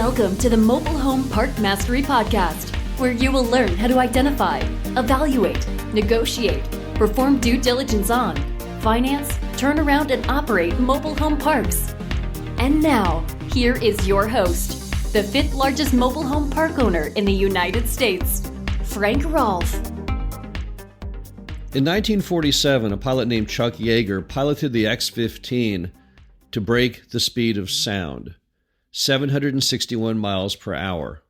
Welcome to the Mobile Home Park Mastery Podcast, where you will learn how to identify, evaluate, negotiate, perform due diligence on, finance, turn around, and operate mobile home parks. And now, here is your host, the fifth largest mobile home park owner in the United States, Frank Rolfe. In 1947, a pilot named Chuck Yeager piloted the X-15 to break the speed of sound, 761 miles per hour.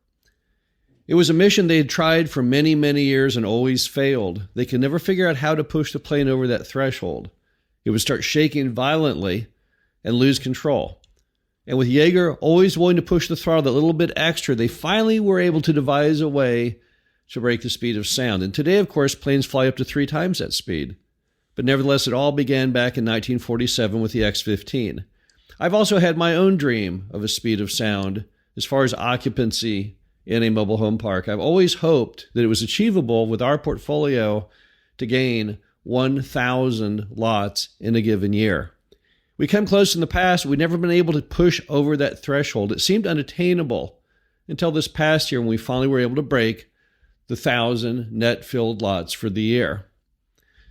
It was a mission they had tried for many, many years and always failed. They could never figure out how to push the plane over that threshold. It would start shaking violently and lose control. And with Yeager always willing to push the throttle that little bit extra, they finally were able to devise a way to break the speed of sound. And today, of course, planes fly up to 3 times that speed. But nevertheless, it all began back in 1947 with the X-15. I've also had my own dream of a speed of sound as far as occupancy in a mobile home park. I've always hoped that it was achievable with our portfolio to gain 1,000 lots in a given year. We come close in the past, we've never been able to push over that threshold. It seemed unattainable until this past year when we finally were able to break the 1,000 net filled lots for the year.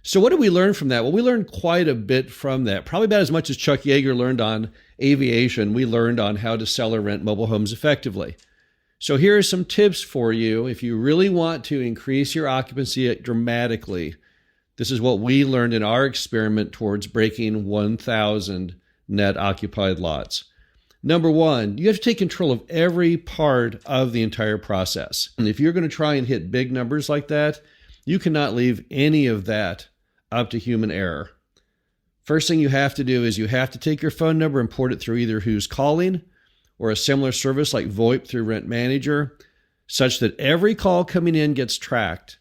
So what did we learn from that? Well, we learned quite a bit from that. Probably about as much as Chuck Yeager learned on aviation, we learned on how to sell or rent mobile homes effectively. So here are some tips for you if you really want to increase your occupancy dramatically. This is what we learned in our experiment towards breaking 1,000 net occupied lots. Number one, you have to take control of every part of the entire process. And if you're going to try and hit big numbers like that, you cannot leave any of that up to human error. First thing you have to do is you have to take your phone number and port it through either Who's Calling or a similar service like VoIP through Rent Manager, such that every call coming in gets tracked.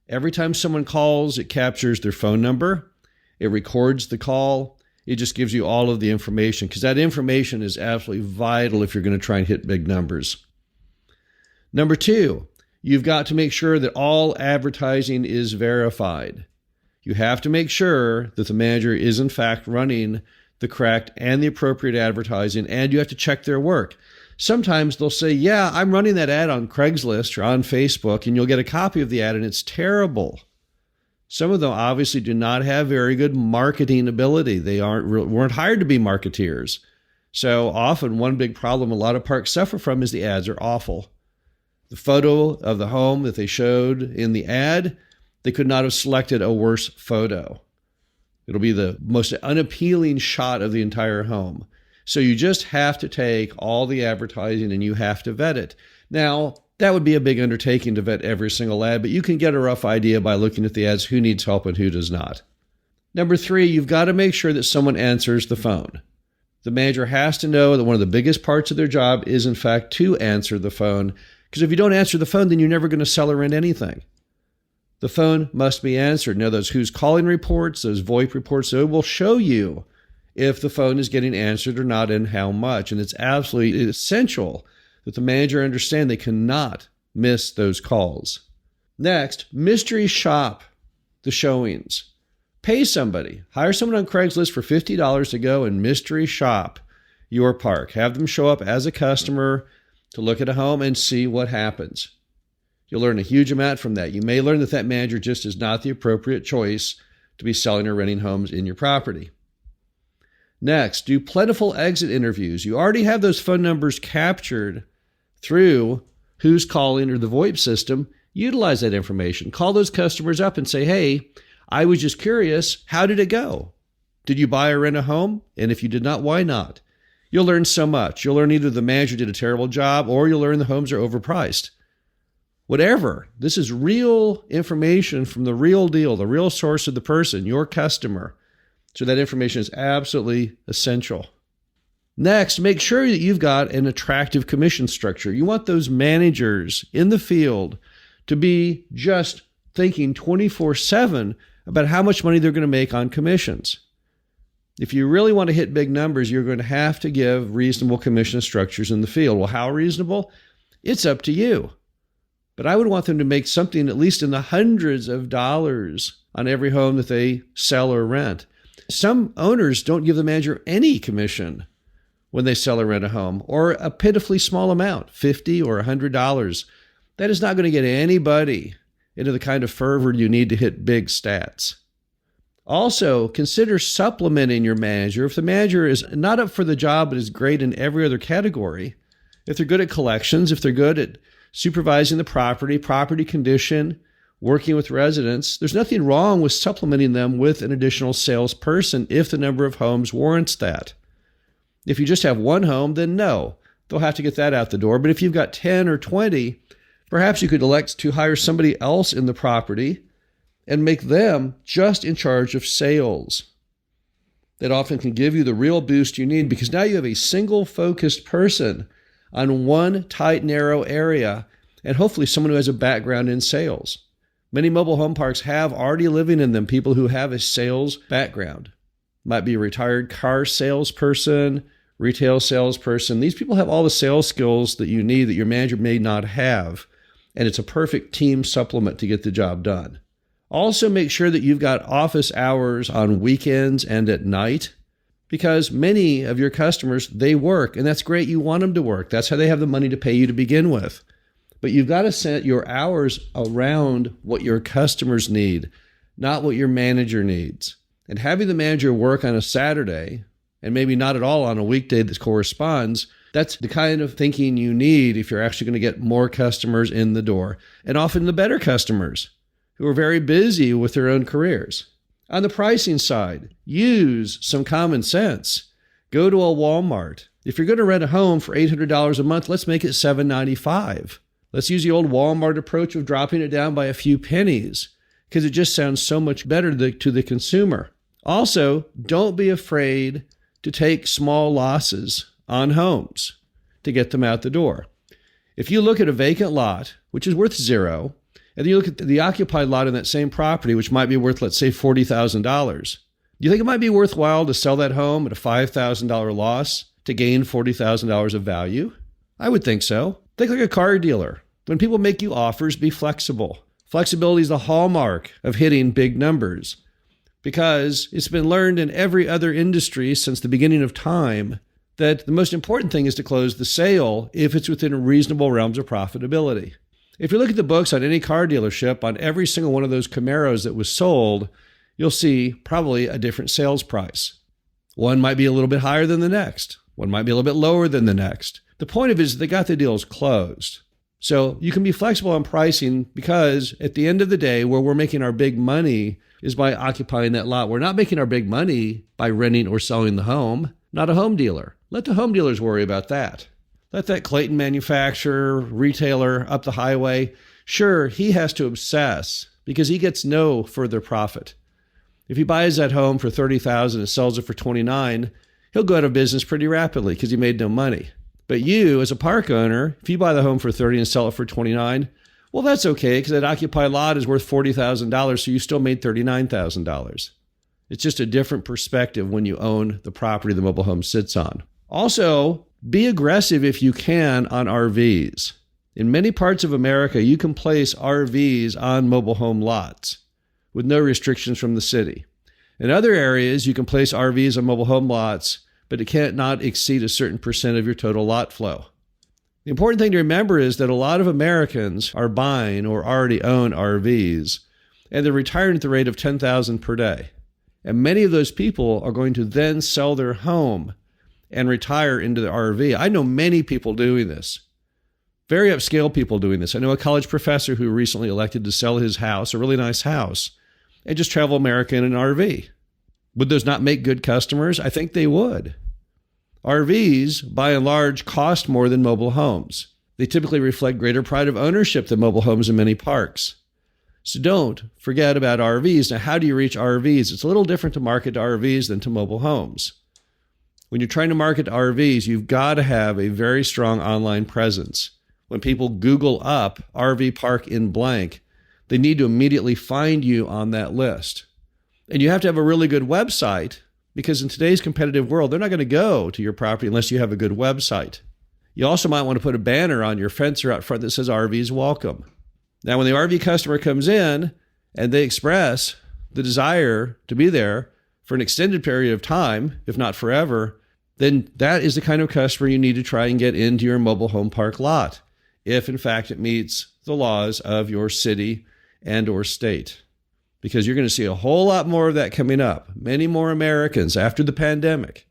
Every time someone calls, it captures their phone number, it records the call, it just gives you all of the information, because that information is absolutely vital if you're going to try and hit big numbers. Number two, you've got to make sure that all advertising is verified. You have to make sure that the manager is in fact running the correct and the appropriate advertising, and you have to check their work. Sometimes they'll say, yeah, I'm running that ad on Craigslist or on Facebook, and you'll get a copy of the ad and it's terrible. Some of them obviously do not have very good marketing ability. They weren't hired to be marketeers. So often one big problem a lot of parks suffer from is the ads are awful. The photo of the home that they showed in the ad, they could not have selected a worse photo. It'll be the most unappealing shot of the entire home. So you just have to take all the advertising and you have to vet it. Now, that would be a big undertaking to vet every single ad, but you can get a rough idea by looking at the ads, who needs help and who does not. Number three, you've got to make sure that someone answers the phone. The manager has to know that one of the biggest parts of their job is, in fact, to answer the phone. Because if you don't answer the phone, then you're never going to sell or rent anything. The phone must be answered. Now, those Who's Calling reports, those VoIP reports, they will show you if the phone is getting answered or not and how much. And it's absolutely essential that the manager understand they cannot miss those calls. Next, mystery shop the showings. Pay somebody. Hire someone on Craigslist for $50 to go and mystery shop your park. Have them show up as a customer to look at a home and see what happens. You'll learn a huge amount from that. You may learn that that manager just is not the appropriate choice to be selling or renting homes in your property. Next, do plentiful exit interviews. You already have those phone numbers captured through Who's Calling or the VoIP system. Utilize that information. Call those customers up and say, hey, I was just curious, how did it go? Did you buy or rent a home? And if you did not, why not? You'll learn so much. You'll learn either the manager did a terrible job or you'll learn the homes are overpriced. Whatever. This is real information from the real deal, the real source of the person, your customer. So that information is absolutely essential. Next, make sure that you've got an attractive commission structure. You want those managers in the field to be just thinking 24/7 about how much money they're going to make on commissions. If you really want to hit big numbers, you're going to have to give reasonable commission structures in the field. Well, how reasonable? It's up to you. But I would want them to make something at least in the hundreds of dollars on every home that they sell or rent. Some owners don't give the manager any commission when they sell or rent a home, or a pitifully small amount, $50 or $100. That is not going to get anybody into the kind of fervor you need to hit big stats. Also, consider supplementing your manager. If the manager is not up for the job but is great in every other category, if they're good at collections, if they're good at supervising the property condition, working with residents, there's nothing wrong with supplementing them with an additional salesperson if the number of homes warrants that. If you just have one home, then no, they'll have to get that out the door. But if you've got 10 or 20, perhaps you could elect to hire somebody else in the property and make them just in charge of sales. That often can give you the real boost you need, because now you have a single focused person on one tight, narrow area, and hopefully someone who has a background in sales. Many mobile home parks have already living in them people who have a sales background. Might be a retired car salesperson, retail salesperson. These people have all the sales skills that you need that your manager may not have, and it's a perfect team supplement to get the job done. Also, make sure that you've got office hours on weekends and at night, because many of your customers, they work, and that's great. You want them to work. That's how they have the money to pay you to begin with. But you've got to set your hours around what your customers need, not what your manager needs. And having the manager work on a Saturday, and maybe not at all on a weekday that corresponds, that's the kind of thinking you need if you're actually going to get more customers in the door, and often the better customers who are very busy with their own careers. On the pricing side, use some common sense. Go to a Walmart. If you're going to rent a home for $800 a month, let's make it $795. Let's use the old Walmart approach of dropping it down by a few pennies, because it just sounds so much better to the consumer. Also, don't be afraid to take small losses on homes to get them out the door. If you look at a vacant lot, which is worth zero, and then you look at the occupied lot in that same property, which might be worth, let's say, $40,000, do you think it might be worthwhile to sell that home at a $5,000 loss to gain $40,000 of value? I would think so. Think like a car dealer. When people make you offers, be flexible. Flexibility is the hallmark of hitting big numbers, because it's been learned in every other industry since the beginning of time that the most important thing is to close the sale if it's within reasonable realms of profitability. If you look at the books on any car dealership, on every single one of those Camaros that was sold, you'll see probably a different sales price. One might be a little bit higher than the next. One might be a little bit lower than the next. The point of it is they got the deals closed. So you can be flexible on pricing, because at the end of the day, where we're making our big money is by occupying that lot. We're not making our big money by renting or selling the home. Not a home dealer. Let the home dealers worry about that. Let that Clayton manufacturer, retailer up the highway, sure, he has to obsess because he gets no further profit. If he buys that home for $30,000 and sells it for $29,000, he'll go out of business pretty rapidly because he made no money. But you, as a park owner, if you buy the home for $30,000 and sell it for $29,000, well, that's okay, because that occupied lot is worth $40,000, so you still made $39,000. It's just a different perspective when you own the property the mobile home sits on. Also, be aggressive if you can on RVs. In many parts of America, you can place RVs on mobile home lots with no restrictions from the city. In other areas, you can place RVs on mobile home lots, but it can't not exceed a certain percent of your total lot flow. The important thing to remember is that a lot of Americans are buying or already own RVs, and they're retiring at the rate of $10,000 per day. And many of those people are going to then sell their home and retire into the RV. I know many people doing this, very upscale people doing this. I know a college professor who recently elected to sell his house, a really nice house, and just travel America in an RV. Would those not make good customers? I think they would. RVs, by and large, cost more than mobile homes. They typically reflect greater pride of ownership than mobile homes in many parks. So don't forget about RVs. Now, how do you reach RVs? It's a little different to market to RVs than to mobile homes. When you're trying to market to RVs, you've got to have a very strong online presence. When people Google up RV park in blank, they need to immediately find you on that list. And you have to have a really good website, because in today's competitive world, they're not going to go to your property unless you have a good website. You also might want to put a banner on your fence or out front that says RVs welcome. Now, when the RV customer comes in and they express the desire to be there for an extended period of time, if not forever, then that is the kind of customer you need to try and get into your mobile home park lot, if in fact it meets the laws of your city and or state. Because you're going to see a whole lot more of that coming up. Many more Americans after the pandemic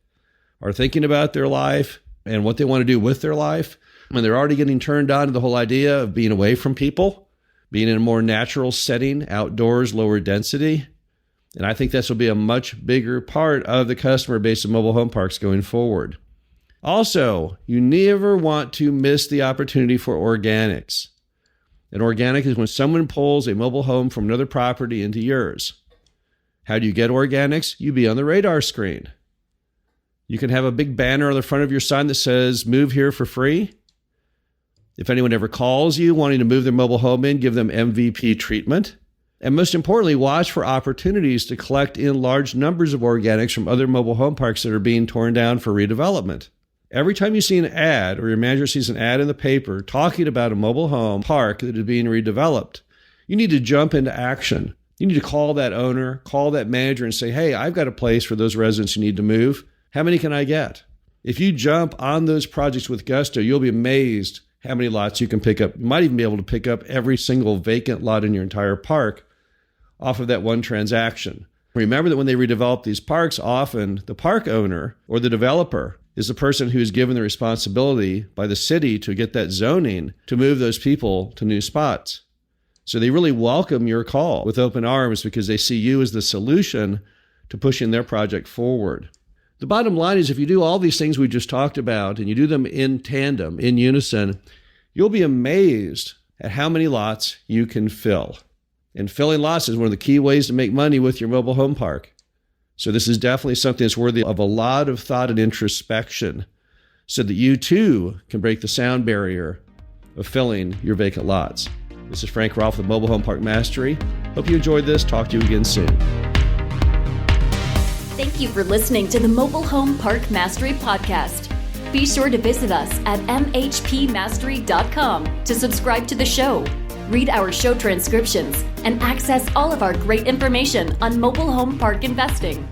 are thinking about their life and what they want to do with their life. And they're already getting turned on to the whole idea of being away from people, being in a more natural setting, outdoors, lower density. And I think this will be a much bigger part of the customer base of mobile home parks going forward. Also, you never want to miss the opportunity for organics. And organic is when someone pulls a mobile home from another property into yours. How do you get organics? You be on the radar screen. You can have a big banner on the front of your sign that says, "Move here for free." If anyone ever calls you wanting to move their mobile home in, give them MVP treatment. And most importantly, watch for opportunities to collect in large numbers of organics from other mobile home parks that are being torn down for redevelopment. Every time you see an ad or your manager sees an ad in the paper talking about a mobile home park that is being redeveloped, you need to jump into action. You need to call that owner, call that manager and say, "Hey, I've got a place for those residents who need to move. How many can I get?" If you jump on those projects with gusto, you'll be amazed how many lots you can pick up. You might even be able to pick up every single vacant lot in your entire park off of that one transaction. Remember that when they redevelop these parks, often the park owner or the developer is the person who is given the responsibility by the city to get that zoning to move those people to new spots. So they really welcome your call with open arms because they see you as the solution to pushing their project forward. The bottom line is if you do all these things we just talked about and you do them in tandem, in unison, you'll be amazed at how many lots you can fill. And filling lots is one of the key ways to make money with your mobile home park. So this is definitely something that's worthy of a lot of thought and introspection so that you too can break the sound barrier of filling your vacant lots. This is Frank Rolfe with Mobile Home Park Mastery. Hope you enjoyed this. Talk to you again soon. Thank you for listening to the Mobile Home Park Mastery Podcast. Be sure to visit us at mhpmastery.com to subscribe to the show, read our show transcriptions, and access all of our great information on mobile home park investing.